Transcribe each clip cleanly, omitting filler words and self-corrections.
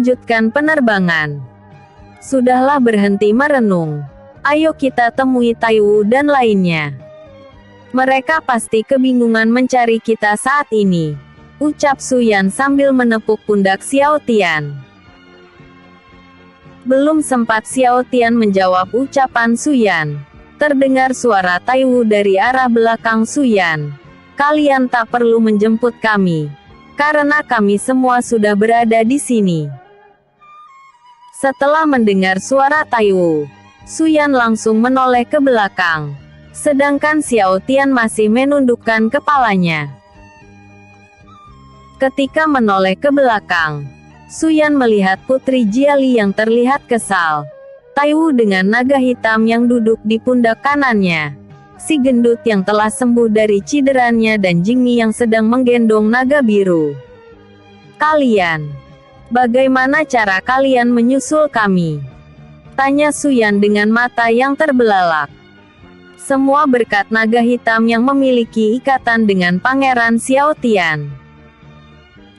melanjutkan penerbangan. Sudahlah, berhenti merenung. Ayo kita temui Taiwu dan lainnya. Mereka pasti kebingungan mencari kita saat ini, ucap Su Yan sambil menepuk pundak Xiao Tian. Belum sempat Xiao Tian menjawab ucapan Su Yan, terdengar suara Taiwu dari arah belakang Su Yan. Kalian tak perlu menjemput kami, karena kami semua sudah berada di sini. Setelah mendengar suara Taiwu, Su Yan langsung menoleh ke belakang, sedangkan Xiao Tian masih menundukkan kepalanya. Ketika menoleh ke belakang, Su Yan melihat Putri Jiali yang terlihat kesal. Taiwu dengan naga hitam yang duduk di pundak kanannya, si gendut yang telah sembuh dari ciderannya, dan Jingmi yang sedang menggendong naga biru. Kalian, bagaimana cara kalian menyusul kami? Tanya Su Yan dengan mata yang terbelalak. Semua berkat naga hitam yang memiliki ikatan dengan Pangeran Xiao Tian.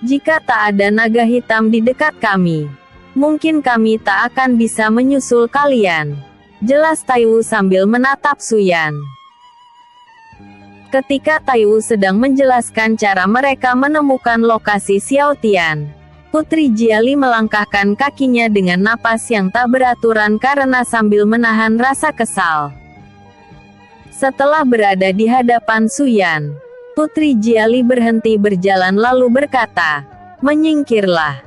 Jika tak ada naga hitam di dekat kami, mungkin kami tak akan bisa menyusul kalian, jelas Taiwu sambil menatap Su Yan. Ketika Taiwu sedang menjelaskan cara mereka menemukan lokasi Xiao Tian, Putri Jiali melangkahkan kakinya dengan napas yang tak beraturan karena sambil menahan rasa kesal. Setelah berada di hadapan Su Yan, Putri Jiali berhenti berjalan lalu berkata, "Menyingkirlah."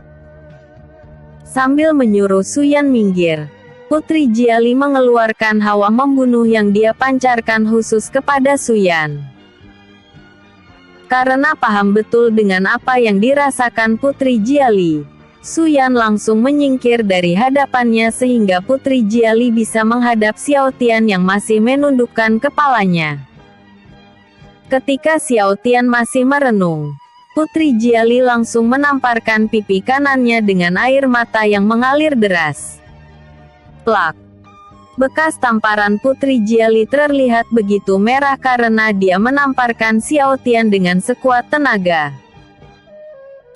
Sambil menyuruh Su Yan minggir, Putri Jiali mengeluarkan hawa membunuh yang dia pancarkan khusus kepada Su Yan. Karena paham betul dengan apa yang dirasakan Putri Jiali, Su Yan langsung menyingkir dari hadapannya sehingga Putri Jiali bisa menghadap Xiao Tian yang masih menundukkan kepalanya. Ketika Xiao Tian masih merenung, Putri Jiali langsung menamparkan pipi kanannya dengan air mata yang mengalir deras. Plak! Bekas tamparan Putri Jiali terlihat begitu merah karena dia menamparkan Xiao Tian dengan sekuat tenaga.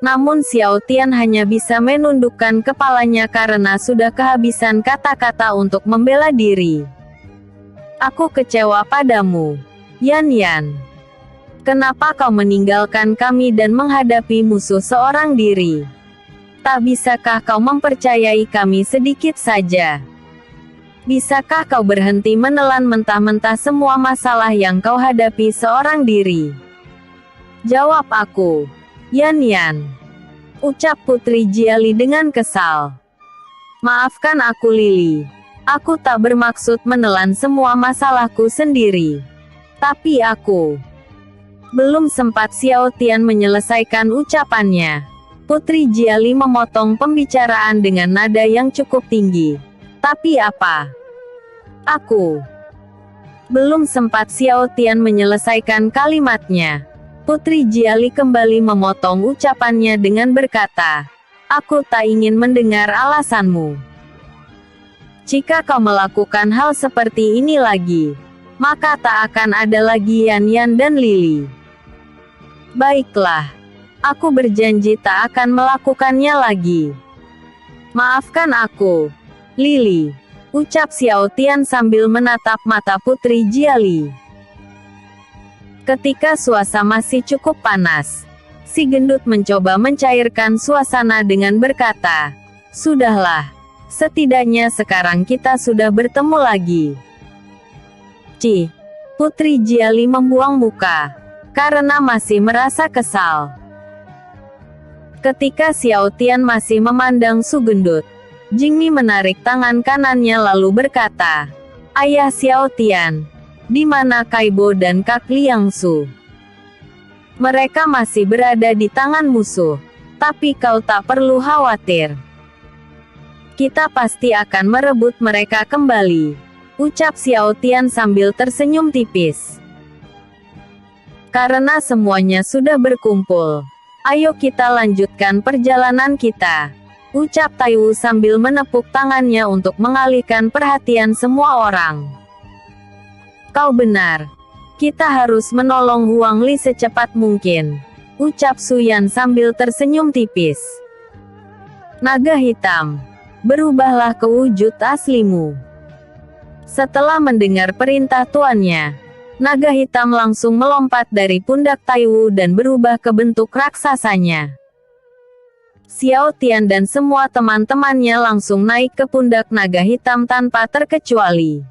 Namun Xiao Tian hanya bisa menundukkan kepalanya karena sudah kehabisan kata-kata untuk membela diri. "Aku kecewa padamu, Yan Yan. Kenapa kau meninggalkan kami dan menghadapi musuh seorang diri? Tak bisakah kau mempercayai kami sedikit saja? Bisakah kau berhenti menelan mentah-mentah semua masalah yang kau hadapi seorang diri? Jawab aku, Yan Yan," ucap Putri Jiali dengan kesal. "Maafkan aku Lili. Aku tak bermaksud menelan semua masalahku sendiri. Tapi aku..." Belum sempat Xiao Tian menyelesaikan ucapannya, Putri Jiali memotong pembicaraan dengan nada yang cukup tinggi. "Tapi apa? Aku..." Belum sempat Xiao Tian menyelesaikan kalimatnya, Putri Jiali kembali memotong ucapannya dengan berkata, "Aku tak ingin mendengar alasanmu. Jika kau melakukan hal seperti ini lagi, maka tak akan ada lagi Yan Yan dan Lili. Baiklah, aku berjanji tak akan melakukannya lagi. Maafkan aku, Lili," ucap Xiao Tian sambil menatap mata Putri Jiali. Ketika suasana masih cukup panas, si gendut mencoba mencairkan suasana dengan berkata, "Sudahlah, setidaknya sekarang kita sudah bertemu lagi." Putri Jiali membuang muka, karena masih merasa kesal. Ketika Xiao Tian masih memandang Su Gendut, Jingmi menarik tangan kanannya lalu berkata, "Ayah Xiao Tian, di mana Kaibo dan Kak Liangsu? Mereka masih berada di tangan musuh, tapi kau tak perlu khawatir. Kita pasti akan merebut mereka kembali," ucap Xiao Tian sambil tersenyum tipis. "Karena semuanya sudah berkumpul, ayo kita lanjutkan perjalanan kita," ucap Taiwu sambil menepuk tangannya untuk mengalihkan perhatian semua orang. "Kau benar. Kita harus menolong Huang Li secepat mungkin," ucap Su Yan sambil tersenyum tipis. Naga hitam, berubahlah ke wujud aslimu. Setelah mendengar perintah tuannya, naga hitam langsung melompat dari pundak Taiwu dan berubah ke bentuk raksasanya. Xiao Tian dan semua teman-temannya langsung naik ke pundak naga hitam tanpa terkecuali.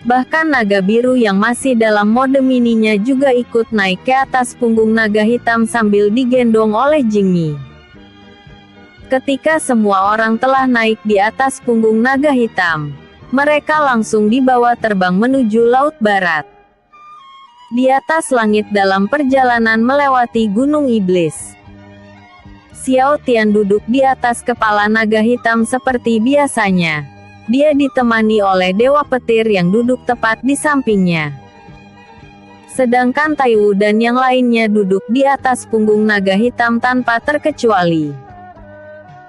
Bahkan naga biru yang masih dalam mode mininya juga ikut naik ke atas punggung naga hitam sambil digendong oleh Jingmi. Ketika semua orang telah naik di atas punggung naga hitam, mereka langsung dibawa terbang menuju Laut Barat. Di atas langit dalam perjalanan melewati Gunung Iblis, Xiao Tian duduk di atas kepala naga hitam seperti biasanya. Dia ditemani oleh Dewa Petir yang duduk tepat di sampingnya. Sedangkan Taiwu dan yang lainnya duduk di atas punggung naga hitam tanpa terkecuali.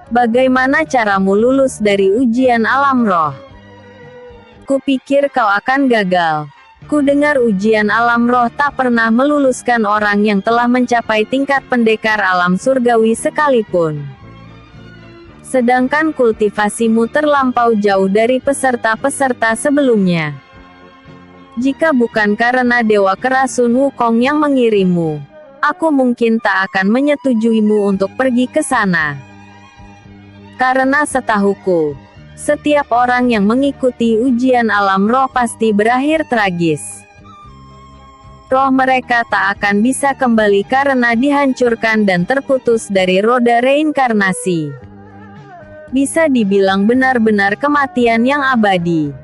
Bagaimana caramu lulus dari ujian alam roh? Kupikir kau akan gagal. Ku dengar ujian alam roh tak pernah meluluskan orang yang telah mencapai tingkat pendekar alam surgawi sekalipun. Sedangkan kultivasimu terlampau jauh dari peserta-peserta sebelumnya. Jika bukan karena Dewa Kerasun Wukong yang mengirimmu, aku mungkin tak akan menyetujuimu untuk pergi ke sana. Karena setahuku, setiap orang yang mengikuti ujian alam roh pasti berakhir tragis. Roh mereka tak akan bisa kembali karena dihancurkan dan terputus dari roda reinkarnasi. Bisa dibilang benar-benar kematian yang abadi.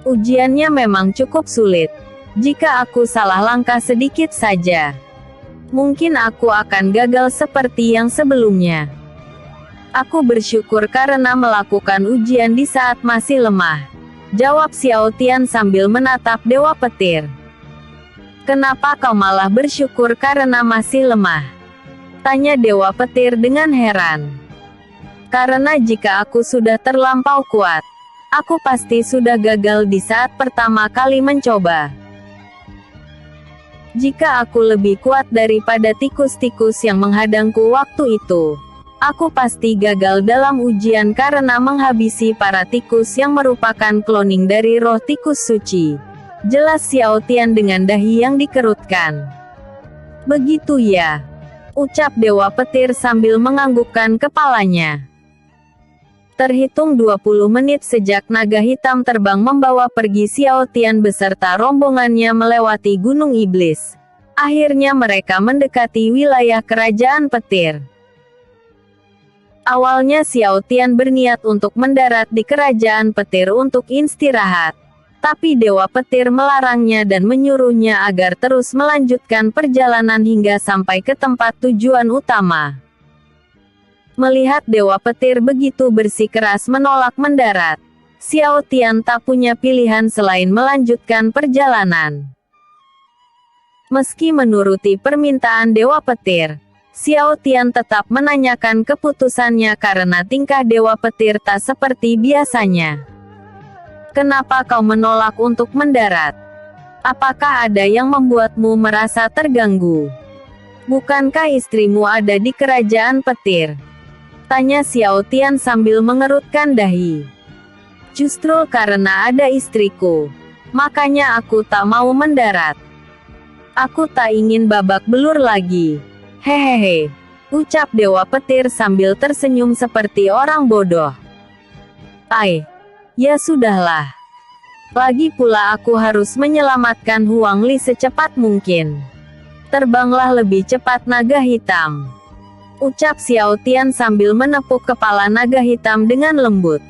Ujiannya memang cukup sulit. Jika aku salah langkah sedikit saja, mungkin aku akan gagal seperti yang sebelumnya. Aku bersyukur karena melakukan ujian di saat masih lemah, jawab Xiao Tian sambil menatap Dewa Petir. Kenapa kau malah bersyukur karena masih lemah? Tanya Dewa Petir dengan heran. Karena jika aku sudah terlampau kuat, aku pasti sudah gagal di saat pertama kali mencoba. Jika aku lebih kuat daripada tikus-tikus yang menghadangku waktu itu, aku pasti gagal dalam ujian karena menghabisi para tikus yang merupakan kloning dari roh tikus suci. Jelas Xiao Tian dengan dahi yang dikerutkan. Begitu ya, ucap Dewa Petir sambil menganggukkan kepalanya. Terhitung 20 menit sejak naga hitam terbang membawa pergi Xiao Tian beserta rombongannya melewati Gunung Iblis. Akhirnya mereka mendekati wilayah Kerajaan Petir. Awalnya Xiao Tian berniat untuk mendarat di Kerajaan Petir untuk istirahat. Tapi Dewa Petir melarangnya dan menyuruhnya agar terus melanjutkan perjalanan hingga sampai ke tempat tujuan utama. Melihat Dewa Petir begitu bersikeras menolak mendarat, Xiao Tian tak punya pilihan selain melanjutkan perjalanan. Meski menuruti permintaan Dewa Petir, Xiao Tian tetap menanyakan keputusannya karena tingkah Dewa Petir tak seperti biasanya. Kenapa kau menolak untuk mendarat? Apakah ada yang membuatmu merasa terganggu? Bukankah istrimu ada di Kerajaan Petir? Tanya Xiao Tian sambil mengerutkan dahi. Justru karena ada istriku, makanya aku tak mau mendarat. Aku tak ingin babak belur lagi. Hehehe, ucap Dewa Petir sambil tersenyum seperti orang bodoh. Ya sudahlah. Lagi pula aku harus menyelamatkan Huang Li secepat mungkin. Terbanglah lebih cepat naga hitam. Ucap Xiao Tian sambil menepuk kepala naga hitam dengan lembut.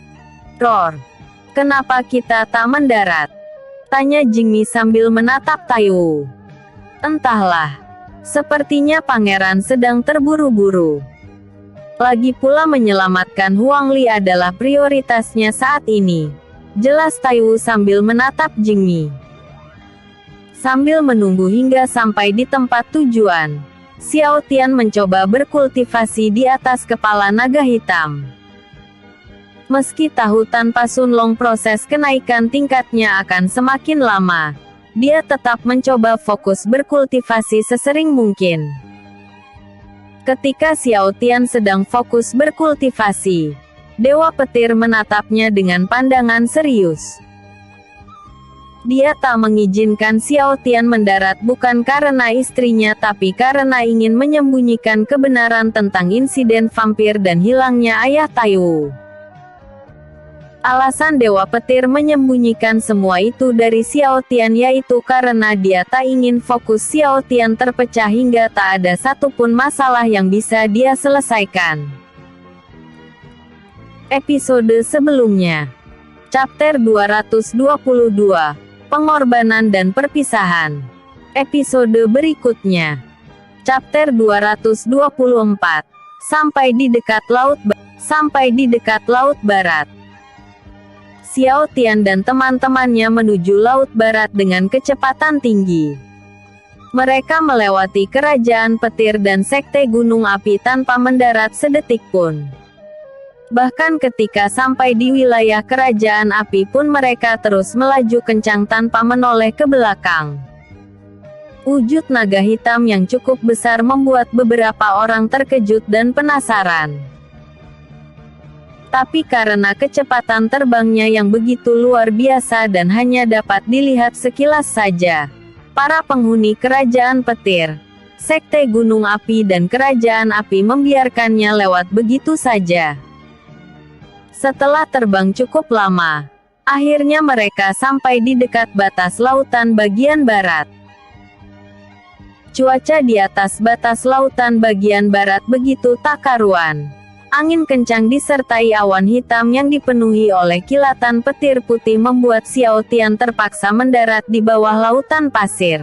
Roar. Kenapa kita tak mendarat? Tanya Jingmi sambil menatap Taiwu. Entahlah. Sepertinya pangeran sedang terburu-buru. Lagi pula menyelamatkan Huang Li adalah prioritasnya saat ini. Jelas Taiwu sambil menatap Jingmi. Sambil menunggu hingga sampai di tempat tujuan, Xiao Tian mencoba berkultivasi di atas kepala naga hitam. Meski tahu tanpa Sun Long proses kenaikan tingkatnya akan semakin lama, dia tetap mencoba fokus berkultivasi sesering mungkin. Ketika Xiao Tian sedang fokus berkultivasi, Dewa Petir menatapnya dengan pandangan serius. Dia tak mengizinkan Xiao Tian mendarat bukan karena istrinya tapi karena ingin menyembunyikan kebenaran tentang insiden vampir dan hilangnya ayah Taiwu. Alasan Dewa Petir menyembunyikan semua itu dari Xiao Tian yaitu karena dia tak ingin fokus Xiao Tian terpecah hingga tak ada satupun masalah yang bisa dia selesaikan. Episode sebelumnya, Chapter 222, Pengorbanan dan Perpisahan. Episode berikutnya, Chapter 224, Sampai di dekat Laut Barat. Xiao Tian dan teman-temannya menuju Laut Barat dengan kecepatan tinggi. Mereka melewati Kerajaan Petir dan Sekte Gunung Api tanpa mendarat sedetik pun. Bahkan ketika sampai di wilayah Kerajaan Api pun mereka terus melaju kencang tanpa menoleh ke belakang. Wujud naga hitam yang cukup besar membuat beberapa orang terkejut dan penasaran. Tapi karena kecepatan terbangnya yang begitu luar biasa dan hanya dapat dilihat sekilas saja, para penghuni Kerajaan Petir, Sekte Gunung Api dan Kerajaan Api membiarkannya lewat begitu saja. Setelah terbang cukup lama, akhirnya mereka sampai di dekat batas lautan bagian barat. Cuaca di atas batas lautan bagian barat begitu tak karuan. Angin kencang disertai awan hitam yang dipenuhi oleh kilatan petir putih membuat Xiao Tian terpaksa mendarat di bawah lautan pasir.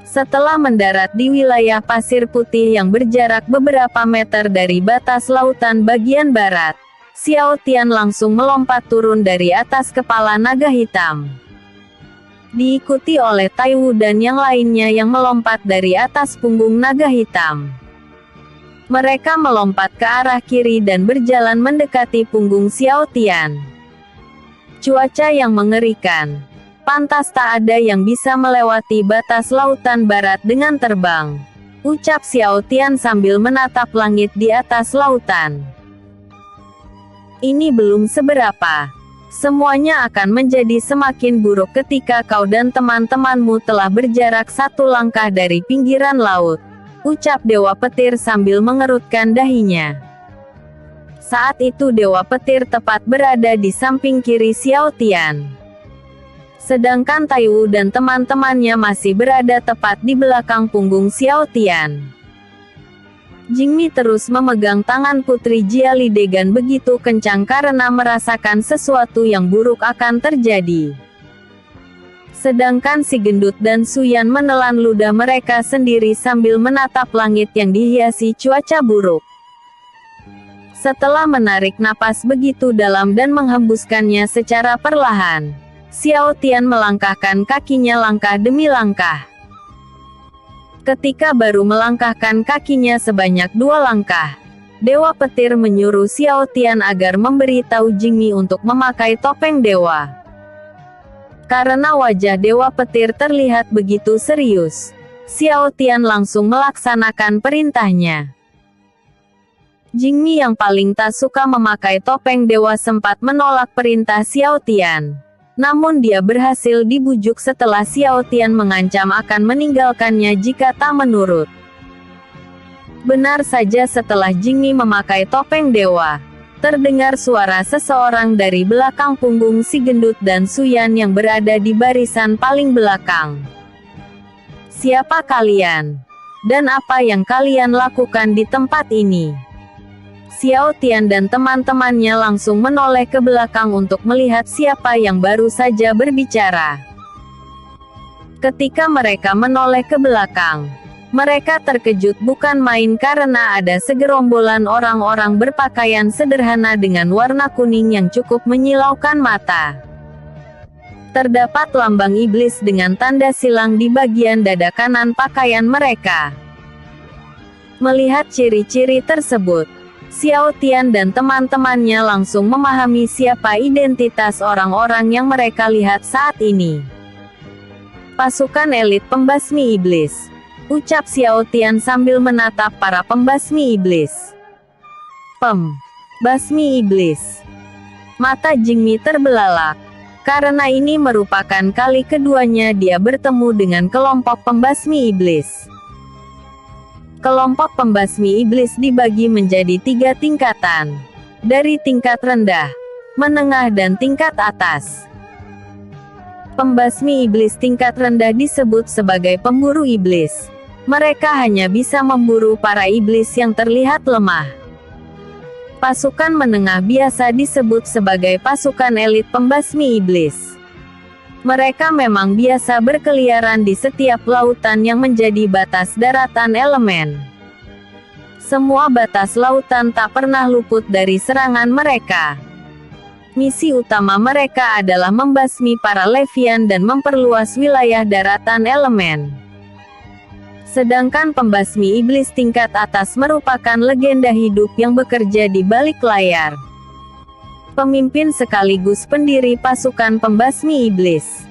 Setelah mendarat di wilayah pasir putih yang berjarak beberapa meter dari batas lautan bagian barat, Xiao Tian langsung melompat turun dari atas kepala naga hitam. Diikuti oleh Taiwu dan yang lainnya yang melompat dari atas punggung naga hitam. Mereka melompat ke arah kiri dan berjalan mendekati punggung Xiao Tian. Cuaca yang mengerikan. Pantas tak ada yang bisa melewati batas lautan barat dengan terbang, ucap Xiao Tian sambil menatap langit di atas lautan. Ini belum seberapa. Semuanya akan menjadi semakin buruk ketika kau dan teman-temanmu telah berjarak satu langkah dari pinggiran laut, ucap Dewa Petir sambil mengerutkan dahinya. Saat itu Dewa Petir tepat berada di samping kiri Xiao Tian. Sedangkan Taiwu dan teman-temannya masih berada tepat di belakang punggung Xiao Tian. Jingmi terus memegang tangan Putri Jiali Degan begitu kencang karena merasakan sesuatu yang buruk akan terjadi. Sedangkan si gendut dan Suyan menelan ludah mereka sendiri sambil menatap langit yang dihiasi cuaca buruk. Setelah menarik napas begitu dalam dan menghembuskannya secara perlahan, Xiao Tian melangkahkan kakinya langkah demi langkah. Ketika baru melangkahkan kakinya sebanyak 2 langkah, Dewa Petir menyuruh Xiao Tian agar memberitahu Jingmi untuk memakai topeng dewa. Karena wajah Dewa Petir terlihat begitu serius, Xiao Tian langsung melaksanakan perintahnya. Jingmi yang paling tak suka memakai topeng dewa sempat menolak perintah Xiao Tian. Namun dia berhasil dibujuk setelah Xiao Tian mengancam akan meninggalkannya jika tak menurut. Benar saja setelah Jingmi memakai topeng dewa, terdengar suara seseorang dari belakang punggung si gendut dan Suyan yang berada di barisan paling belakang. Siapa kalian? Dan apa yang kalian lakukan di tempat ini? Xiao Tian dan teman-temannya langsung menoleh ke belakang untuk melihat siapa yang baru saja berbicara. Ketika mereka menoleh ke belakang, mereka terkejut bukan main karena ada segerombolan orang-orang berpakaian sederhana dengan warna kuning yang cukup menyilaukan mata. Terdapat lambang iblis dengan tanda silang di bagian dada kanan pakaian mereka. Melihat ciri-ciri tersebut, Xiao Tian dan teman-temannya langsung memahami siapa identitas orang-orang yang mereka lihat saat ini. Pasukan elit pembasmi iblis. ucap Xiao Tian sambil menatap para pembasmi iblis. Basmi iblis. Mata Jingmi terbelalak. Karena ini merupakan kali keduanya dia bertemu dengan kelompok pembasmi iblis. Kelompok pembasmi iblis dibagi menjadi 3 tingkatan. Dari tingkat rendah, menengah dan tingkat atas. Pembasmi iblis tingkat rendah disebut sebagai pemburu iblis. Mereka hanya bisa memburu para iblis yang terlihat lemah. Pasukan menengah biasa disebut sebagai pasukan elit pembasmi iblis. Mereka memang biasa berkeliaran di setiap lautan yang menjadi batas daratan elemen. Semua batas lautan tak pernah luput dari serangan mereka. Misi utama mereka adalah membasmi para Levian dan memperluas wilayah daratan elemen. Sedangkan pembasmi iblis tingkat atas merupakan legenda hidup yang bekerja di balik layar. Pemimpin sekaligus pendiri pasukan pembasmi iblis.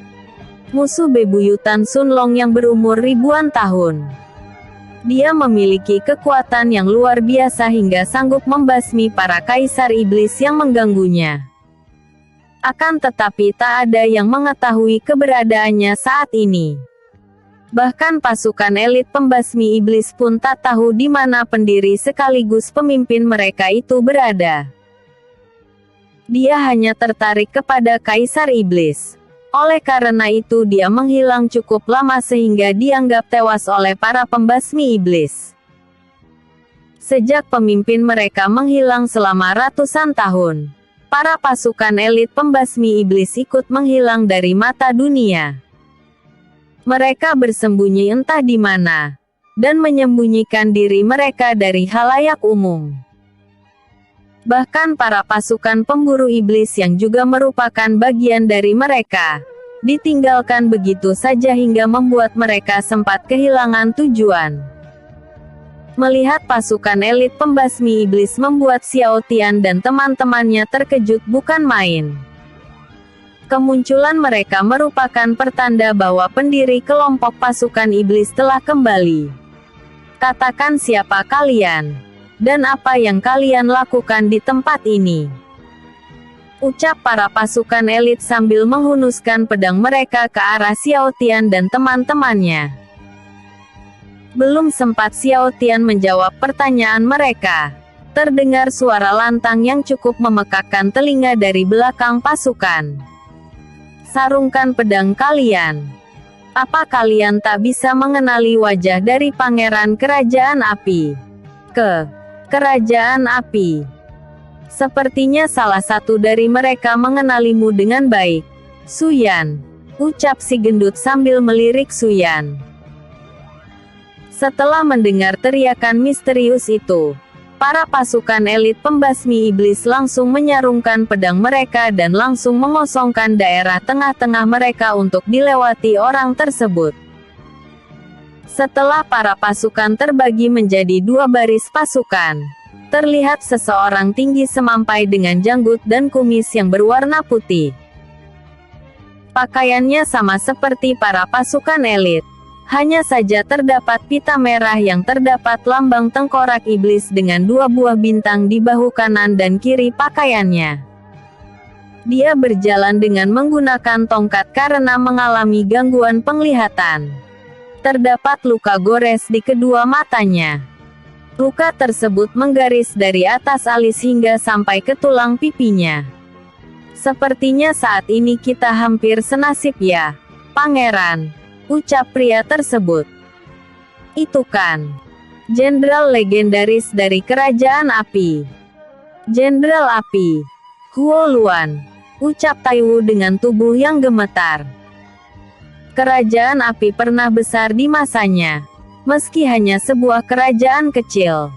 Musuh bebuyutan Sun Long yang berumur ribuan tahun. Dia memiliki kekuatan yang luar biasa hingga sanggup membasmi para kaisar iblis yang mengganggunya. Akan tetapi tak ada yang mengetahui keberadaannya saat ini. Bahkan pasukan elit pembasmi iblis pun tak tahu di mana pendiri sekaligus pemimpin mereka itu berada. Dia hanya tertarik kepada kaisar iblis. Oleh karena itu dia menghilang cukup lama sehingga dianggap tewas oleh para pembasmi iblis. Sejak pemimpin mereka menghilang selama ratusan tahun, para pasukan elit pembasmi iblis ikut menghilang dari mata dunia. Mereka bersembunyi entah di mana, dan menyembunyikan diri mereka dari khalayak umum. Bahkan para pasukan pemburu iblis yang juga merupakan bagian dari mereka, ditinggalkan begitu saja hingga membuat mereka sempat kehilangan tujuan. Melihat pasukan elit pembasmi iblis membuat Xiao Tian dan teman-temannya terkejut bukan main. Kemunculan mereka merupakan pertanda bahwa pendiri kelompok pasukan iblis telah kembali. Katakan siapa kalian, dan apa yang kalian lakukan di tempat ini? Ucap para pasukan elit sambil menghunuskan pedang mereka ke arah Xiao Tian dan teman-temannya. Belum sempat Xiao Tian menjawab pertanyaan mereka, terdengar suara lantang yang cukup memekakkan telinga dari belakang pasukan. Sarungkan pedang kalian. Apa kalian tak bisa mengenali wajah dari Pangeran Kerajaan Api? Kerajaan Api. Sepertinya salah satu dari mereka mengenalimu dengan baik. Suyan, ucap si gendut sambil melirik Suyan. Setelah mendengar teriakan misterius itu, para pasukan elit pembasmi iblis langsung menyarungkan pedang mereka dan langsung mengosongkan daerah tengah-tengah mereka untuk dilewati orang tersebut. Setelah para pasukan terbagi menjadi 2 baris pasukan, terlihat seseorang tinggi semampai dengan janggut dan kumis yang berwarna putih. Pakaiannya sama seperti para pasukan elit. Hanya saja terdapat pita merah yang terdapat lambang tengkorak iblis dengan 2 buah bintang di bahu kanan dan kiri pakaiannya. Dia berjalan dengan menggunakan tongkat karena mengalami gangguan penglihatan. Terdapat luka gores di kedua matanya. Luka tersebut menggaris dari atas alis hingga sampai ke tulang pipinya. Sepertinya saat ini kita hampir senasib ya, Pangeran, ucap pria tersebut. Itu kan jenderal legendaris dari Kerajaan Api. Jenderal Api, Huo Luan, ucap Taiwu dengan tubuh yang gemetar. Kerajaan Api pernah besar di masanya, meski hanya sebuah kerajaan kecil.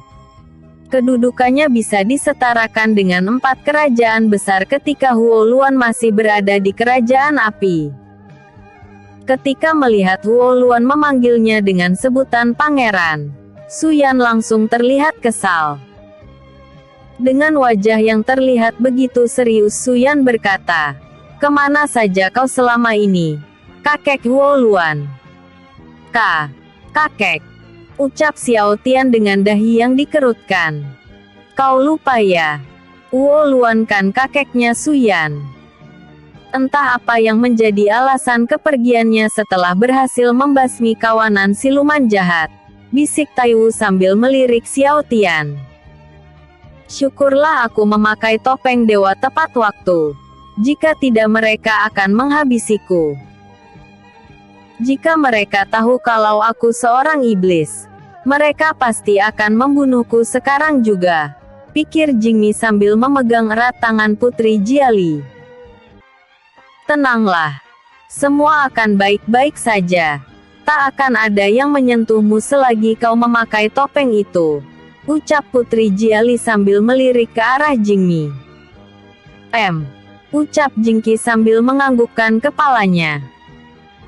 Kedudukannya bisa disetarakan dengan 4 kerajaan besar ketika Huo Luan masih berada di Kerajaan Api. Ketika melihat Huo Luan memanggilnya dengan sebutan pangeran, Suyan langsung terlihat kesal. Dengan wajah yang terlihat begitu serius Suyan berkata, "Kemana saja kau selama ini, kakek Huo Luan?" Kakek, Ucap Xiao Tian dengan dahi yang dikerutkan. Kau lupa ya? Wu Luan kan kakeknya Suyan. Entah apa yang menjadi alasan kepergiannya setelah berhasil membasmi kawanan siluman jahat, bisik Taiwu sambil melirik Xiao Tian. Syukurlah aku memakai topeng dewa tepat waktu. Jika tidak mereka akan menghabisiku. Jika mereka tahu kalau aku seorang iblis, mereka pasti akan membunuhku sekarang juga, pikir Jingmi sambil memegang erat tangan Putri Jiali. Tenanglah. Semua akan baik-baik saja. Tak akan ada yang menyentuhmu selagi kau memakai topeng itu, ucap Putri Jiali sambil melirik ke arah Jingmi. Ucap Jingki sambil menganggukkan kepalanya.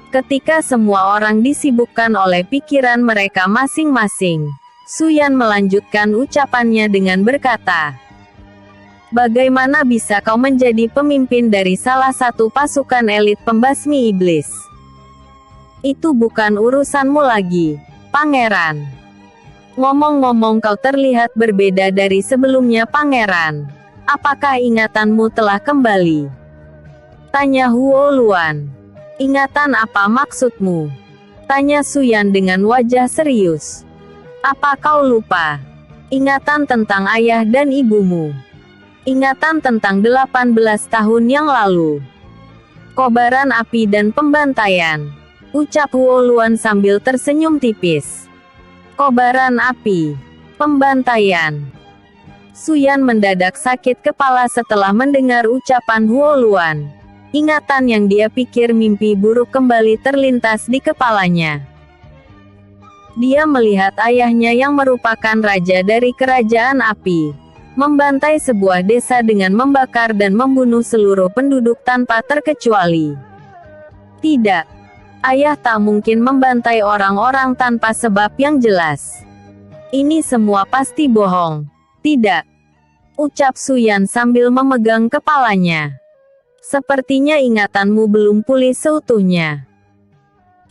Ketika semua orang disibukkan oleh pikiran mereka masing-masing, Suyan melanjutkan ucapannya dengan berkata, bagaimana bisa kau menjadi pemimpin dari salah satu pasukan elit pembasmi iblis? Itu bukan urusanmu lagi, Pangeran. Ngomong-ngomong kau terlihat berbeda dari sebelumnya Pangeran. Apakah ingatanmu telah kembali? Tanya Huo Luan. Ingatan apa maksudmu? Tanya Suyan dengan wajah serius. Apa kau lupa? Ingatan tentang ayah dan ibumu. Ingatan tentang 18 tahun yang lalu. Kobaran api dan pembantaian. Ucap Huo Luan sambil tersenyum tipis. Kobaran api. Pembantaian. Suyan mendadak sakit kepala setelah mendengar ucapan Huo Luan. Ingatan yang dia pikir mimpi buruk kembali terlintas di kepalanya. Dia melihat ayahnya yang merupakan raja dari kerajaan api, membantai sebuah desa dengan membakar dan membunuh seluruh penduduk tanpa terkecuali. Tidak. Ayah tak mungkin membantai orang-orang tanpa sebab yang jelas. Ini semua pasti bohong. Tidak. Ucap Suyan sambil memegang kepalanya. Sepertinya ingatanmu belum pulih seutuhnya.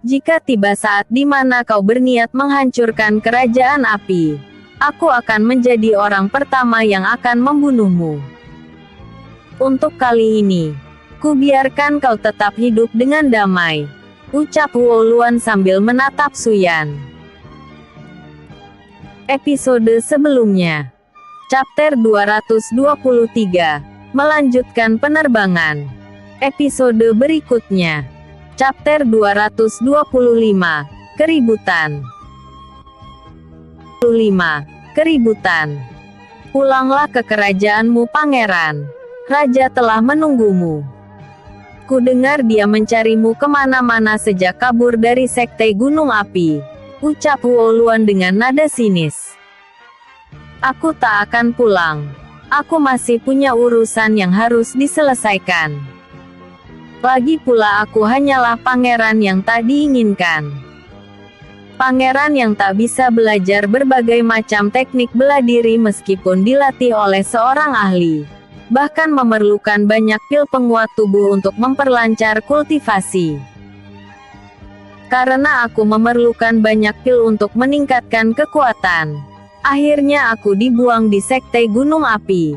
Jika tiba saat di mana kau berniat menghancurkan kerajaan api, aku akan menjadi orang pertama yang akan membunuhmu. Untuk kali ini, ku biarkan kau tetap hidup dengan damai, ucap Huo Luan sambil menatap Suyan. Episode sebelumnya. Chapter 223. Melanjutkan penerbangan. Episode berikutnya. Chapter 225. Keributan. 5. Keributan. Pulanglah ke kerajaanmu Pangeran. Raja telah menunggumu. Ku dengar dia mencarimu kemana-mana sejak kabur dari sekte Gunung Api, ucap Huo Luan dengan nada sinis. Aku tak akan pulang. Aku masih punya urusan yang harus diselesaikan. Lagi pula aku hanyalah pangeran yang tak diinginkan. Pangeran yang tak bisa belajar berbagai macam teknik bela diri meskipun dilatih oleh seorang ahli. Bahkan memerlukan banyak pil penguat tubuh untuk memperlancar kultivasi. Karena aku memerlukan banyak pil untuk meningkatkan kekuatan, akhirnya aku dibuang di sekte Gunung Api.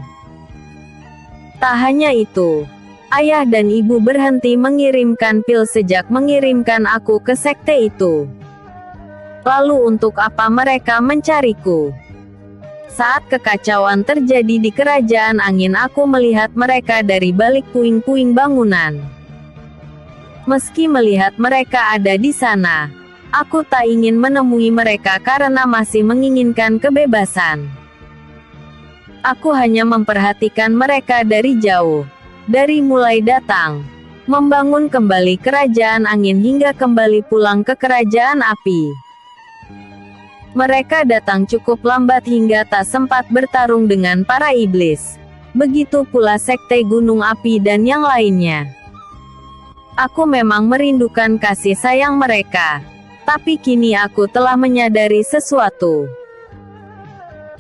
Tak hanya itu, ayah dan ibu berhenti mengirimkan pil sejak mengirimkan aku ke sekte itu. Lalu untuk apa mereka mencariku? Saat kekacauan terjadi di kerajaan angin, aku melihat mereka dari balik puing-puing bangunan. Meski melihat mereka ada di sana, aku tak ingin menemui mereka karena masih menginginkan kebebasan. Aku hanya memperhatikan mereka dari jauh, dari mulai datang, membangun kembali kerajaan angin hingga kembali pulang ke kerajaan api. Mereka datang cukup lambat hingga tak sempat bertarung dengan para iblis. Begitu pula sekte Gunung Api dan yang lainnya. Aku memang merindukan kasih sayang mereka. Tapi kini aku telah menyadari sesuatu.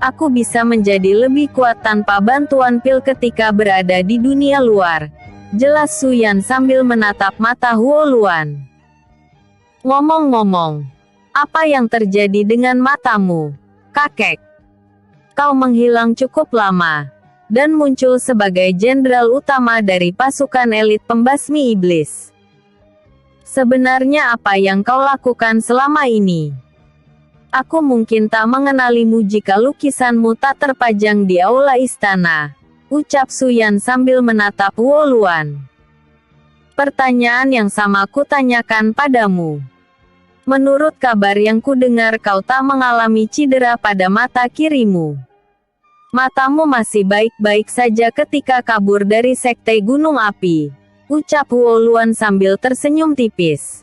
Aku bisa menjadi lebih kuat tanpa bantuan pil ketika berada di dunia luar. Jelas Suyan sambil menatap mata Huo Luan. Ngomong-ngomong, Apa yang terjadi dengan matamu, kakek? Kau menghilang cukup lama, dan muncul sebagai jenderal utama dari pasukan elit pembasmi iblis. Sebenarnya apa yang kau lakukan selama ini? Aku mungkin tak mengenalimu jika lukisanmu tak terpajang di aula istana, ucap Suyan sambil menatap Woluan. Pertanyaan yang sama kutanyakan padamu. Menurut kabar yang kudengar kau tak mengalami cedera pada mata kirimu. Matamu masih baik-baik saja ketika kabur dari sekte Gunung Api, ucap Woluan sambil tersenyum tipis.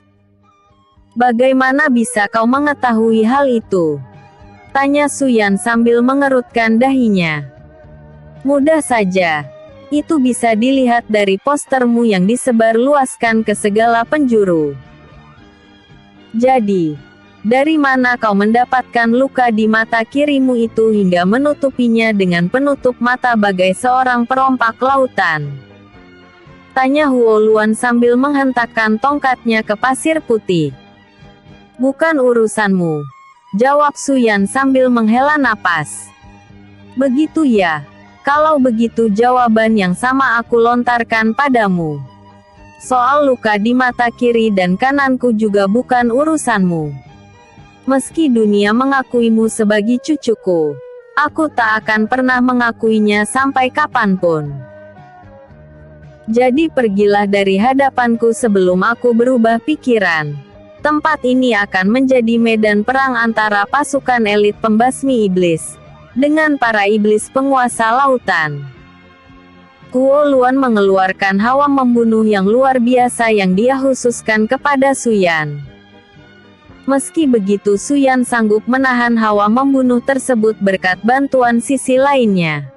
Bagaimana bisa kau mengetahui hal itu? Tanya Suyan sambil mengerutkan dahinya. Mudah saja. Itu bisa dilihat dari postermu yang disebar luaskan ke segala penjuru. Jadi, dari mana kau mendapatkan luka di mata kirimu itu hingga menutupinya dengan penutup mata bagai seorang perompak lautan? Tanya Woluan sambil menghentakkan tongkatnya ke pasir putih. Bukan urusanmu, jawab Suyan sambil menghela napas. Begitu ya, kalau begitu jawaban yang sama aku lontarkan padamu. Soal luka di mata kiri dan kananku juga bukan urusanmu. Meski dunia mengakuimu sebagai cucuku, aku tak akan pernah mengakuinya sampai kapanpun. Jadi pergilah dari hadapanku sebelum aku berubah pikiran. Tempat ini akan menjadi medan perang antara pasukan elit pembasmi iblis dengan para iblis penguasa lautan. Woluan mengeluarkan hawa membunuh yang luar biasa yang dia khususkan kepada Suyan. Meski begitu Suyan sanggup menahan hawa membunuh tersebut berkat bantuan sisi lainnya.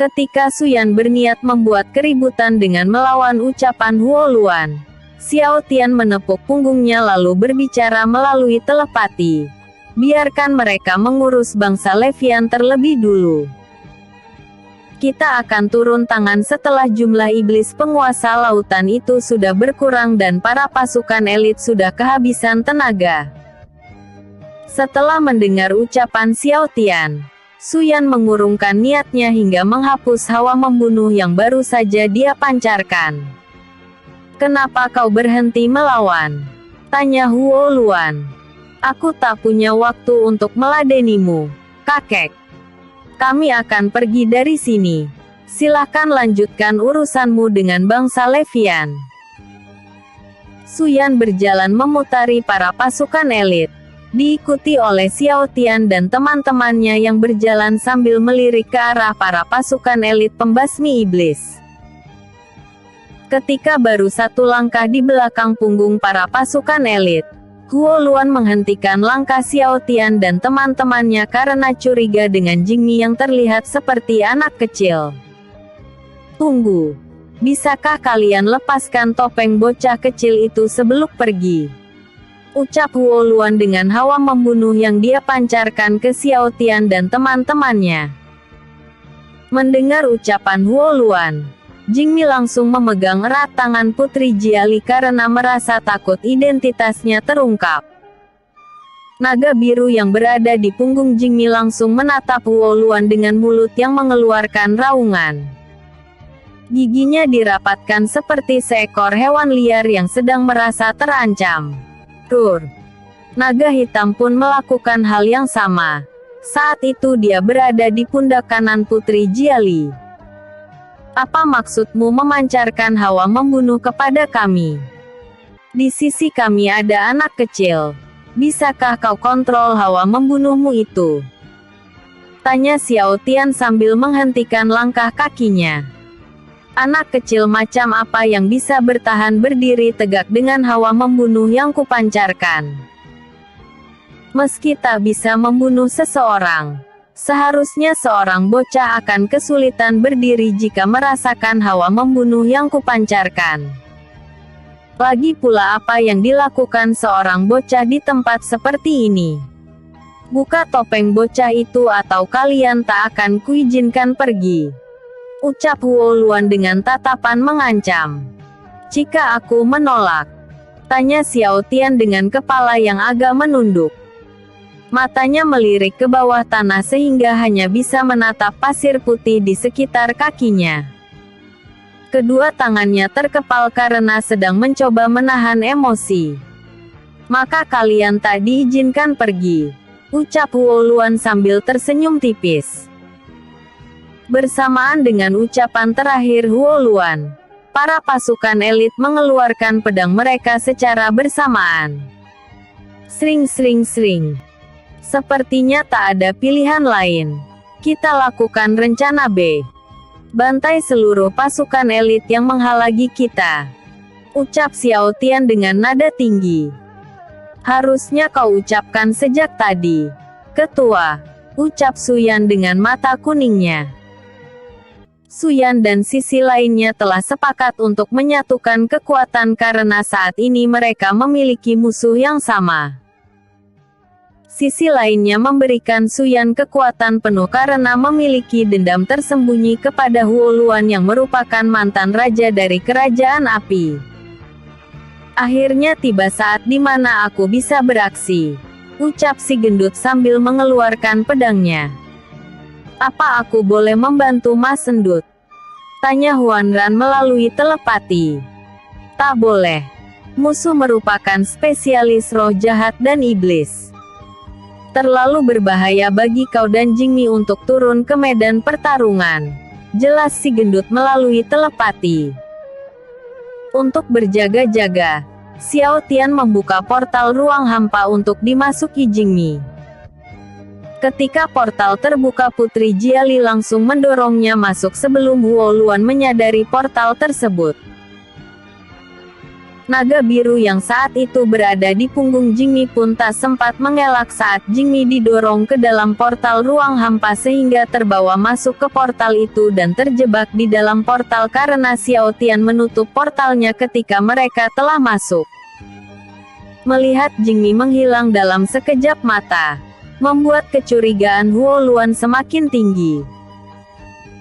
Ketika Suyan berniat membuat keributan dengan melawan ucapan Woluan, Xiao Tian menepuk punggungnya lalu berbicara melalui telepati. Biarkan mereka mengurus bangsa Levian terlebih dulu. Kita akan turun tangan setelah jumlah iblis penguasa lautan itu sudah berkurang dan para pasukan elit sudah kehabisan tenaga. Setelah mendengar ucapan Xiao Tian, Suyan mengurungkan niatnya hingga menghapus hawa membunuh yang baru saja dia pancarkan. Kenapa kau berhenti melawan? Tanya Woluan. Aku tak punya waktu untuk meladenimu, kakek. Kami akan pergi dari sini. Silahkan lanjutkan urusanmu dengan bangsa Levian. Suyan berjalan memutari para pasukan elit, diikuti oleh Xiao Tian dan teman-temannya yang berjalan sambil melirik ke arah para pasukan elit pembasmi iblis. Ketika baru satu langkah di belakang punggung para pasukan elit, Woluan menghentikan langkah Xiao Tian dan teman-temannya karena curiga dengan Jingmi yang terlihat seperti anak kecil. Tunggu. Bisakah kalian lepaskan topeng bocah kecil itu sebelum pergi? Ucap Woluan dengan hawa membunuh yang dia pancarkan ke Xiao Tian dan teman-temannya. Mendengar ucapan Woluan, Jingmi langsung memegang erat tangan Putri Jiali karena merasa takut identitasnya terungkap. Naga biru yang berada di punggung Jingmi langsung menatap Woluan dengan mulut yang mengeluarkan raungan. Giginya dirapatkan seperti seekor hewan liar yang sedang merasa terancam. Rur. Naga hitam pun melakukan hal yang sama. Saat itu dia berada di pundak kanan Putri Jiali. Apa maksudmu memancarkan hawa membunuh kepada kami? Di sisi kami ada anak kecil. Bisakah kau kontrol hawa membunuhmu itu? Tanya Xiao Tian sambil menghentikan langkah kakinya. Anak kecil macam apa yang bisa bertahan berdiri tegak dengan hawa membunuh yang kupancarkan? Meski tak bisa membunuh seseorang, seharusnya seorang bocah akan kesulitan berdiri jika merasakan hawa membunuh yang kupancarkan. Lagi pula apa yang dilakukan seorang bocah di tempat seperti ini? Buka topeng bocah itu atau kalian tak akan kuizinkan pergi. Ucap Woluan dengan tatapan mengancam. Jika aku menolak, Tanya Xiao Tian dengan kepala yang agak menunduk. Matanya melirik ke bawah tanah sehingga hanya bisa menatap pasir putih di sekitar kakinya. Kedua tangannya terkepal karena sedang mencoba menahan emosi. Maka kalian tak diizinkan pergi, ucap Huo Luan sambil tersenyum tipis. Bersamaan dengan ucapan terakhir Huo Luan, para pasukan elit mengeluarkan pedang mereka secara bersamaan. Sring sring sring. Sepertinya tak ada pilihan lain. Kita lakukan rencana B. Bantai seluruh pasukan elit yang menghalangi kita, ucap Xiao Tian dengan nada tinggi. Harusnya kau ucapkan sejak tadi, Ketua, ucap Suyan dengan mata kuningnya. Suyan dan sisi lainnya telah sepakat untuk menyatukan kekuatan karena saat ini mereka memiliki musuh yang sama. Sisi lainnya memberikan Suyan kekuatan penuh karena memiliki dendam tersembunyi kepada Huo Luan yang merupakan mantan raja dari kerajaan api. Akhirnya tiba saat di mana aku bisa beraksi, ucap si gendut sambil mengeluarkan pedangnya. Apa aku boleh membantu Mas Endut? Tanya Huan Ran melalui telepati. Tak boleh. Musuh merupakan spesialis roh jahat dan iblis. Terlalu berbahaya bagi kau dan Jingmi untuk turun ke medan pertarungan, jelas si gendut melalui telepati. Untuk berjaga-jaga, Xiao Tian membuka portal ruang hampa untuk dimasuki Jingmi. Ketika portal terbuka, Putri Jiali langsung mendorongnya masuk sebelum Huo Luan menyadari portal tersebut. Naga biru yang saat itu berada di punggung Jingmi pun tak sempat mengelak saat Jingmi didorong ke dalam portal ruang hampa sehingga terbawa masuk ke portal itu dan terjebak di dalam portal karena Xiao Tian menutup portalnya ketika mereka telah masuk. Melihat Jingmi menghilang dalam sekejap mata, membuat kecurigaan Huo Luan semakin tinggi.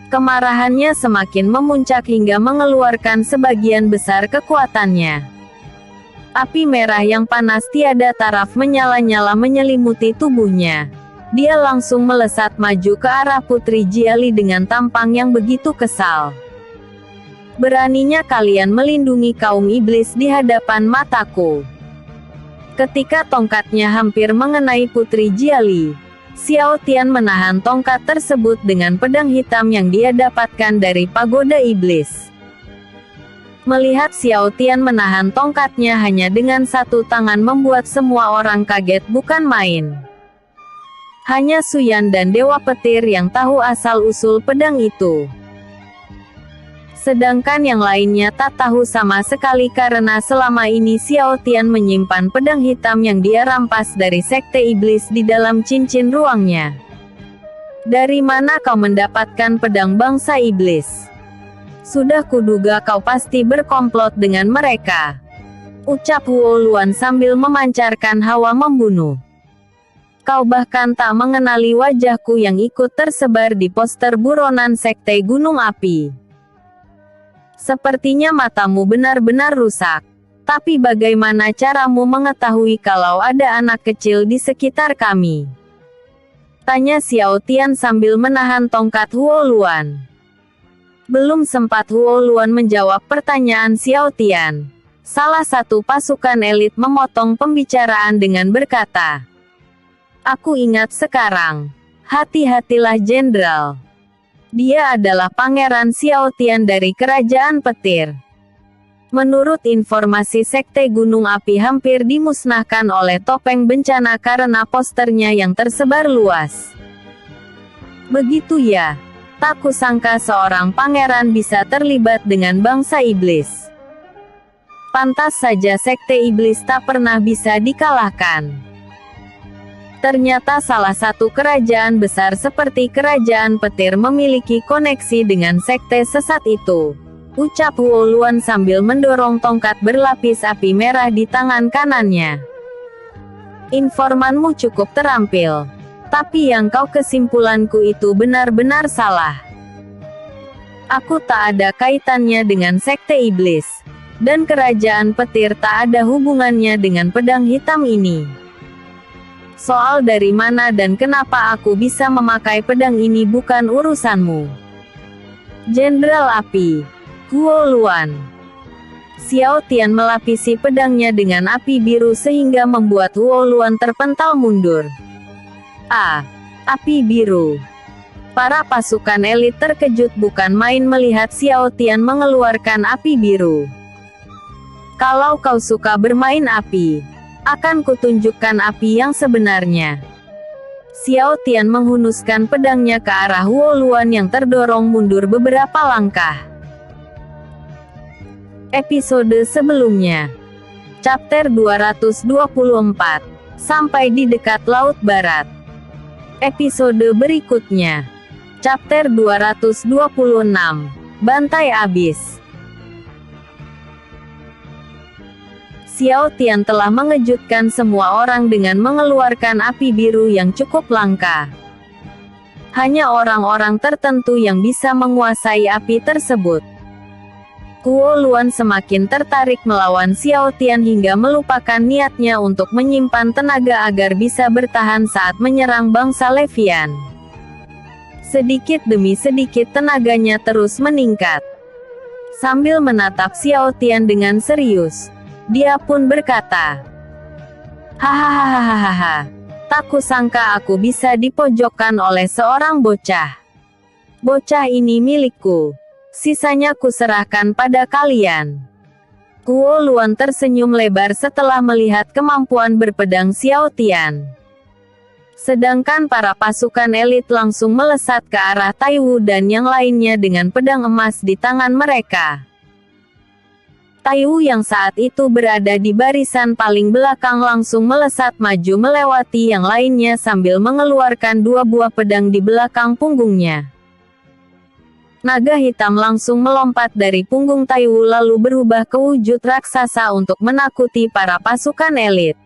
Kemarahannya semakin memuncak hingga mengeluarkan sebagian besar kekuatannya. Api merah yang panas tiada taraf menyala-nyala menyelimuti tubuhnya. Dia langsung melesat maju ke arah Putri Jiali dengan tampang yang begitu kesal. Beraninya kalian melindungi kaum iblis di hadapan mataku. Ketika tongkatnya hampir mengenai Putri Jiali, Xiao Tian menahan tongkat tersebut dengan pedang hitam yang dia dapatkan dari pagoda iblis. Melihat Xiao Tian menahan tongkatnya hanya dengan satu tangan membuat semua orang kaget bukan main. Hanya Suyan dan Dewa Petir yang tahu asal-usul pedang itu. Sedangkan yang lainnya tak tahu sama sekali karena selama ini Xiao Tian menyimpan pedang hitam yang dia rampas dari sekte iblis di dalam cincin ruangnya. Dari mana kau mendapatkan pedang bangsa iblis? Sudah kuduga kau pasti berkomplot dengan mereka, ucap Huo Luan sambil memancarkan hawa membunuh. Kau bahkan tak mengenali wajahku yang ikut tersebar di poster buronan sekte Gunung Api. Sepertinya matamu benar-benar rusak. Tapi bagaimana caramu mengetahui kalau ada anak kecil di sekitar kami? Tanya Xiao Tian sambil menahan tongkat Huo Luan. Belum sempat Huo Luan menjawab pertanyaan Xiao Tian, salah satu pasukan elit memotong pembicaraan dengan berkata, "Aku ingat sekarang. Hati-hatilah Jenderal. Dia adalah Pangeran Xiao Tian dari Kerajaan Petir. Menurut informasi sekte Gunung Api hampir dimusnahkan oleh topeng bencana karena posternya yang tersebar luas." Begitu ya. Tak kusangka seorang pangeran bisa terlibat dengan bangsa iblis. Pantas saja sekte iblis tak pernah bisa dikalahkan. Ternyata salah satu kerajaan besar seperti Kerajaan Petir memiliki koneksi dengan sekte sesat itu, ucap Huo Luan sambil mendorong tongkat berlapis api merah di tangan kanannya. Informanmu cukup terampil. Tapi yang kau kesimpulanku itu benar-benar salah. Aku tak ada kaitannya dengan sekte iblis. Dan kerajaan petir tak ada hubungannya dengan pedang hitam ini. Soal dari mana dan kenapa aku bisa memakai pedang ini bukan urusanmu. Jenderal Api, Guo Luan. Xiao Tian melapisi pedangnya dengan api biru sehingga membuat Guo Luan terpental mundur. Api biru. Para pasukan elit terkejut bukan main melihat Xiao Tian mengeluarkan api biru. Kalau kau suka bermain api, akan kutunjukkan api yang sebenarnya. Xiao Tian menghunuskan pedangnya ke arah Guo Luan yang terdorong mundur beberapa langkah. Episode sebelumnya. Chapter 224. Sampai di dekat Laut Barat. Episode berikutnya. Chapter 226. Bantai Abis. Xiao Tian telah mengejutkan semua orang dengan mengeluarkan api biru yang cukup langka. Hanya orang-orang tertentu yang bisa menguasai api tersebut. Guo Luan semakin tertarik melawan Xiao Tian hingga melupakan niatnya untuk menyimpan tenaga agar bisa bertahan saat menyerang bangsa Levian. Sedikit demi sedikit tenaganya terus meningkat. Sambil menatap Xiao Tian dengan serius, dia pun berkata, "Hahaha, tak kusangka aku bisa dipojokkan oleh seorang bocah. Bocah ini milikku. Sisanya kuserahkan pada kalian." Guo Luan tersenyum lebar setelah melihat kemampuan berpedang Xiao Tian. Sedangkan para pasukan elit langsung melesat ke arah Tai Wu dan yang lainnya dengan pedang emas di tangan mereka. Tai Wu yang saat itu berada di barisan paling belakang langsung melesat maju melewati yang lainnya sambil mengeluarkan 2 buah pedang di belakang punggungnya. Naga hitam langsung melompat dari punggung Tai Wu lalu berubah ke wujud raksasa untuk menakuti para pasukan elit.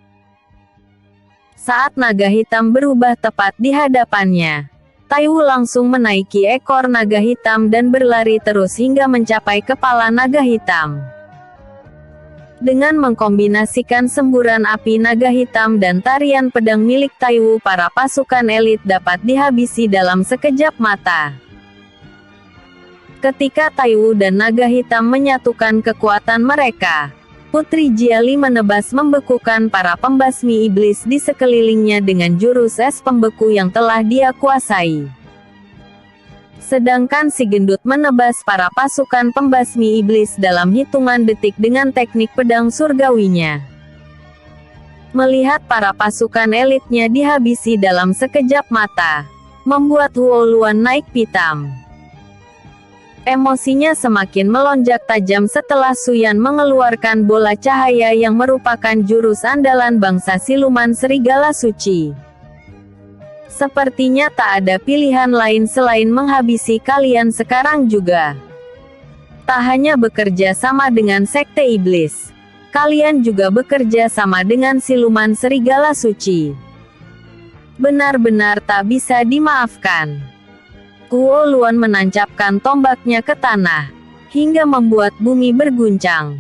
Saat naga hitam berubah tepat di hadapannya, Tai Wu langsung menaiki ekor naga hitam dan berlari terus hingga mencapai kepala naga hitam. Dengan mengkombinasikan semburan api naga hitam dan tarian pedang milik Tai Wu, para pasukan elit dapat dihabisi dalam sekejap mata. Ketika Tai Wu dan naga hitam menyatukan kekuatan mereka, Putri Jiali menebas membekukan para pembasmi iblis di sekelilingnya dengan jurus es pembeku yang telah dia kuasai. Sedangkan si gendut menebas para pasukan pembasmi iblis dalam hitungan detik dengan teknik pedang surgawinya. Melihat para pasukan elitnya dihabisi dalam sekejap mata, membuat Guo Luan naik pitam. Emosinya semakin melonjak tajam setelah Suyan mengeluarkan bola cahaya yang merupakan jurus andalan bangsa siluman serigala suci. Sepertinya tak ada pilihan lain selain menghabisi kalian sekarang juga. Tak hanya bekerja sama dengan Sekte Iblis, kalian juga bekerja sama dengan siluman serigala suci. Benar-benar tak bisa dimaafkan. Guo Luan menancapkan tombaknya ke tanah, hingga membuat bumi berguncang.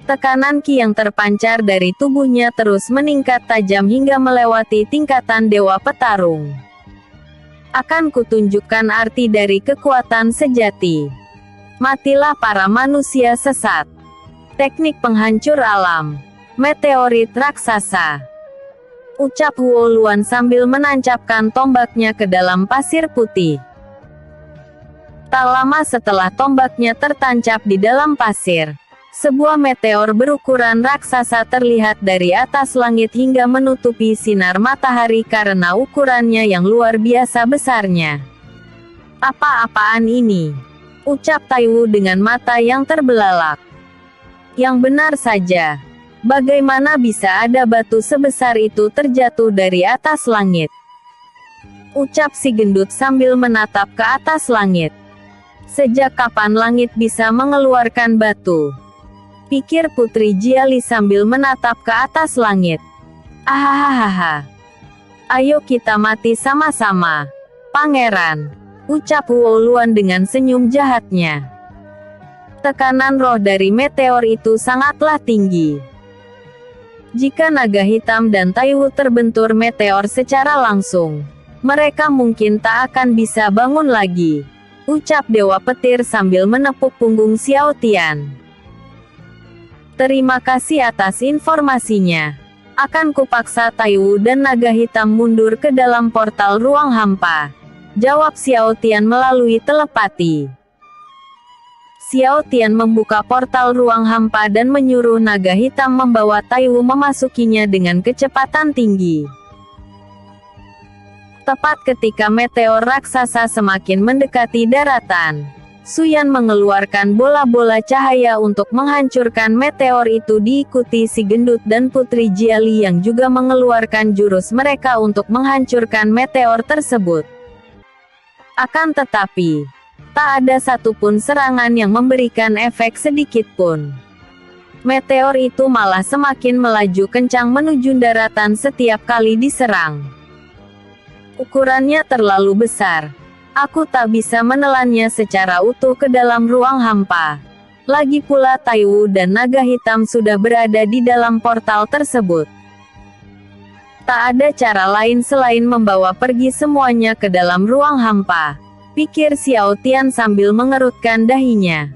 Tekanan Qi yang terpancar dari tubuhnya terus meningkat tajam hingga melewati tingkatan dewa petarung. Akan kutunjukkan arti dari kekuatan sejati. Matilah para manusia sesat. Teknik penghancur alam. Meteorit raksasa. Ucap Guo Luan sambil menancapkan tombaknya ke dalam pasir putih. Tak lama setelah tombaknya tertancap di dalam pasir, sebuah meteor berukuran raksasa terlihat dari atas langit hingga menutupi sinar matahari karena ukurannya yang luar biasa besarnya. "Apa-apaan ini?" ucap Tai Wu dengan mata yang terbelalak. "Yang benar saja. Bagaimana bisa ada batu sebesar itu terjatuh dari atas langit?" ucap si gendut sambil menatap ke atas langit. "Sejak kapan langit bisa mengeluarkan batu?" pikir Putri Jiali sambil menatap ke atas langit. "Ahahaha. Ayo kita mati sama-sama, Pangeran," ucap Guo Luan dengan senyum jahatnya. Tekanan roh dari meteor itu sangatlah tinggi. Jika naga hitam dan Taiwu terbentur meteor secara langsung, mereka mungkin tak akan bisa bangun lagi, ucap Dewa Petir sambil menepuk punggung Xiao Tian. Terima kasih atas informasinya. Akan kupaksa Taiwu dan naga hitam mundur ke dalam portal ruang hampa, jawab Xiao Tian melalui telepati. Xiao Tian membuka portal ruang hampa dan menyuruh naga hitam membawa Taiwu memasukinya dengan kecepatan tinggi. Tepat ketika meteor raksasa semakin mendekati daratan, Suyan mengeluarkan bola-bola cahaya untuk menghancurkan meteor itu, diikuti si gendut dan Putri Jiali yang juga mengeluarkan jurus mereka untuk menghancurkan meteor tersebut. Akan tetapi, tak ada satupun serangan yang memberikan efek sedikit pun. Meteor itu malah semakin melaju kencang menuju daratan setiap kali diserang. Ukurannya terlalu besar. Aku tak bisa menelannya secara utuh ke dalam ruang hampa. Lagi pula Taiwu dan naga hitam sudah berada di dalam portal tersebut. Tak ada cara lain selain membawa pergi semuanya ke dalam ruang hampa, pikir Xiao Tian sambil mengerutkan dahinya.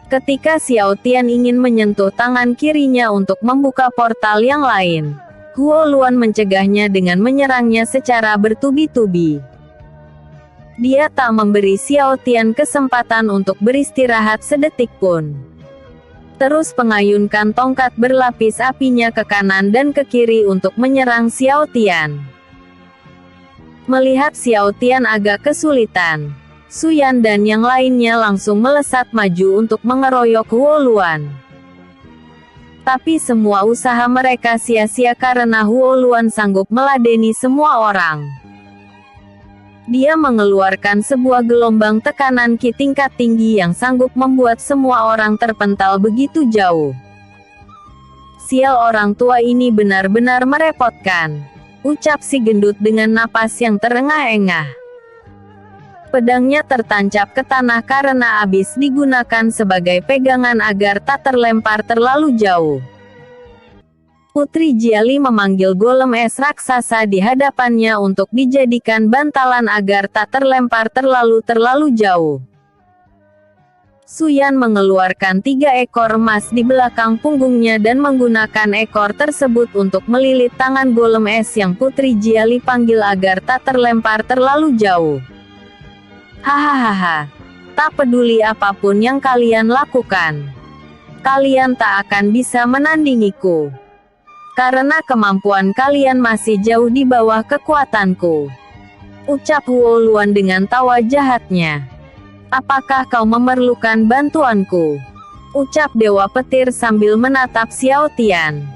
Ketika Xiao Tian ingin menyentuh tangan kirinya untuk membuka portal yang lain, Huo Luan mencegahnya dengan menyerangnya secara bertubi-tubi. Dia tak memberi Xiao Tian kesempatan untuk beristirahat sedetik pun. Terus pengayunkan tongkat berlapis apinya ke kanan dan ke kiri untuk menyerang Xiao Tian. Melihat Xiao Tian agak kesulitan, Suyan dan yang lainnya langsung melesat maju untuk mengeroyok Huo Luan. Tapi semua usaha mereka sia-sia karena Huo Luan sanggup meladeni semua orang. Dia mengeluarkan sebuah gelombang tekanan ki tingkat tinggi yang sanggup membuat semua orang terpental begitu jauh. Sial, orang tua ini benar-benar merepotkan, ucap si gendut dengan napas yang terengah-engah. Pedangnya tertancap ke tanah karena habis digunakan sebagai pegangan agar tak terlempar terlalu jauh. Putri Jiali memanggil golem es raksasa di hadapannya untuk dijadikan bantalan agar tak terlempar terlalu jauh. Suyan mengeluarkan 3 ekor emas di belakang punggungnya dan menggunakan ekor tersebut untuk melilit tangan golem es yang Putri Jiali panggil agar tak terlempar terlalu jauh. Hahaha, tak peduli apapun yang kalian lakukan, kalian tak akan bisa menandingiku. Karena kemampuan kalian masih jauh di bawah kekuatanku, ucap Huo Luan dengan tawa jahatnya. Apakah kau memerlukan bantuanku? Ucap Dewa Petir sambil menatap Xiao Tian.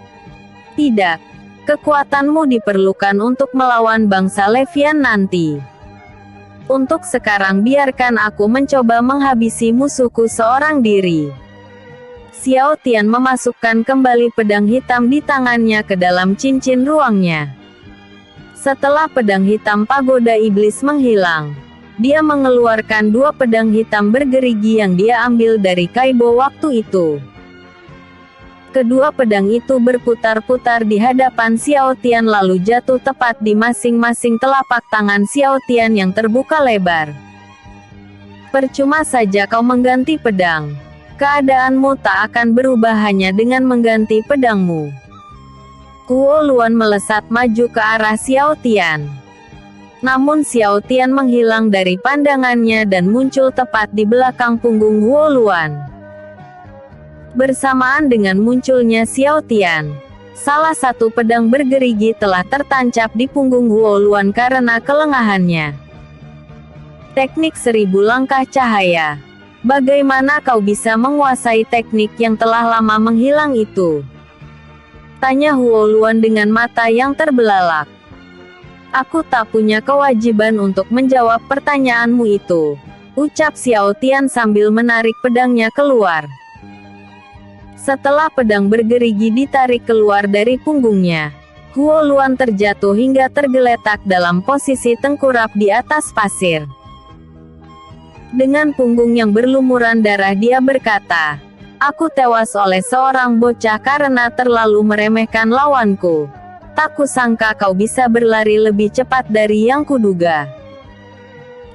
Tidak, kekuatanmu diperlukan untuk melawan bangsa Levian nanti. Untuk sekarang biarkan aku mencoba menghabisi musuhku seorang diri. Xiao Tian memasukkan kembali pedang hitam di tangannya ke dalam cincin ruangnya. Setelah pedang hitam pagoda iblis menghilang, dia mengeluarkan 2 pedang hitam bergerigi yang dia ambil dari Kaibo waktu itu. Kedua pedang itu berputar-putar di hadapan Xiao Tian lalu jatuh tepat di masing-masing telapak tangan Xiao Tian yang terbuka lebar. Percuma saja kau mengganti pedang. Keadaanmu tak akan berubah hanya dengan mengganti pedangmu. Huo Luan melesat maju ke arah Xiao Tian. Namun Xiao Tian menghilang dari pandangannya dan muncul tepat di belakang punggung Huo Luan. Bersamaan dengan munculnya Xiao Tian, salah satu pedang bergerigi telah tertancap di punggung Huo Luan karena kelengahannya. Teknik 1000 langkah cahaya. Bagaimana kau bisa menguasai teknik yang telah lama menghilang itu? Tanya Huo Luan dengan mata yang terbelalak. Aku tak punya kewajiban untuk menjawab pertanyaanmu itu, ucap Xiao Tian sambil menarik pedangnya keluar. Setelah pedang bergerigi ditarik keluar dari punggungnya, Huo Luan terjatuh hingga tergeletak dalam posisi tengkurap di atas pasir. Dengan punggung yang berlumuran darah dia berkata, "Aku tewas oleh seorang bocah karena terlalu meremehkan lawanku. Tak kusangka kau bisa berlari lebih cepat dari yang kuduga.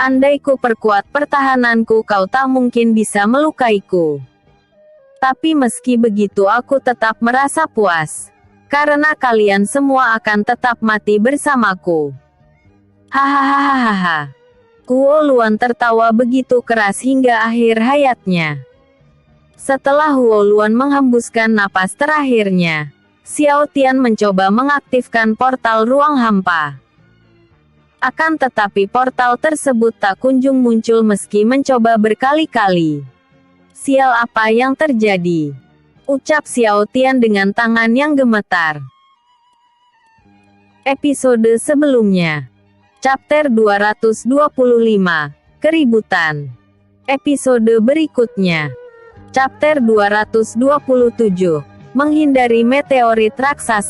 Andai ku perkuat pertahananku, kau tak mungkin bisa melukaiku. Tapi meski begitu aku tetap merasa puas. Karena kalian semua akan tetap mati bersamaku." Hahaha. Huo Luan tertawa begitu keras hingga akhir hayatnya. Setelah Huo Luan menghembuskan napas terakhirnya, Xiao Tian mencoba mengaktifkan portal ruang hampa. Akan tetapi portal tersebut tak kunjung muncul meski mencoba berkali-kali. "Sial, apa yang terjadi?" ucap Xiao Tian dengan tangan yang gemetar. Episode sebelumnya. Chapter 225. Keributan. Episode berikutnya. Chapter 227. Menghindari meteorit raksasa.